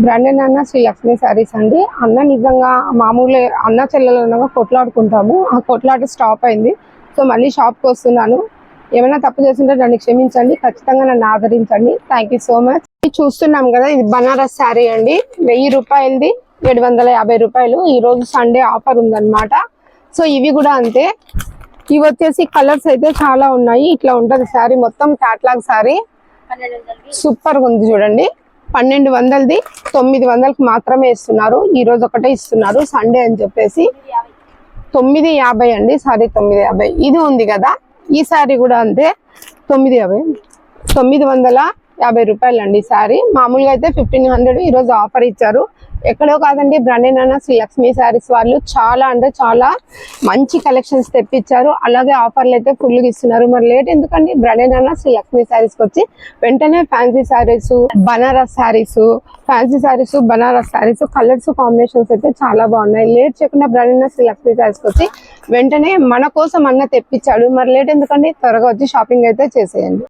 Branded అన్న శ్రీ లక్ష్మీ శారీస్ అండి. అన్న నిజంగా మామూలు అన్న చెల్లెలనగా కొట్లాడుకుంటాము. ఆ కొట్లాట స్టాప్ అయింది. సో మళ్ళీ షాప్కి వస్తున్నాను. ఏమైనా తప్పు చేస్తుంటే నన్ను క్షమించండి. ఖచ్చితంగా నన్ను ఆదరించండి. Thank you so much. చూస్తున్నాం కదా, ఇది బనారస్ శారీ అండి. 1000 రూపాయలది 750 రూపాయలు. ఈ రోజు సండే ఆఫర్ ఉందన్నమాట. సో ఇవి కూడా అంతే. ఇవి వచ్చేసి కలర్స్ అయితే చాలా ఉన్నాయి. ఇట్లా ఉంటది శారీ మొత్తం క్యాట్లాగ్ శారీ. సూపర్ గా ఉంది చూడండి. 1200ది 900కి మాత్రమే ఇస్తున్నారు. ఈ రోజు ఒకటే ఇస్తున్నారు సండే అని చెప్పేసి. 950 అండి సారీ, 950. ఇది ఉంది కదా, ఈ శారీ కూడా అంతే 950 రూపాయలు అండి శారీ. మామూలుగా అయితే 1500. ఈ రోజు ఆఫర్ ఇచ్చారు. ఎక్కడో కాదండి, బ్రాండెడ్ అన్న శ్రీ లక్ష్మీ శారీస్ వాళ్ళు చాలా అంటే చాలా మంచి కలెక్షన్స్ తెప్పించారు. అలాగే ఆఫర్లు అయితే ఫుల్గా ఇస్తున్నారు. మరి లేట్ ఎందుకండి, బ్రాండెడ్ అన్న శ్రీ లక్ష్మీ శారీస్కి వచ్చి వెంటనే fancy saris, Banaras saris, fancy saris, Banaras saris colours combinations అయితే చాలా బాగున్నాయి. లేట్ చేయకుండా బ్రాండెడ్ అన్న శ్రీ లక్ష్మీ శారీస్కి వచ్చి వెంటనే మన కోసం అన్న తెప్పించాడు. మరి లేట్ ఎందుకండి, త్వరగా వచ్చి షాపింగ్ అయితే చేసేయండి.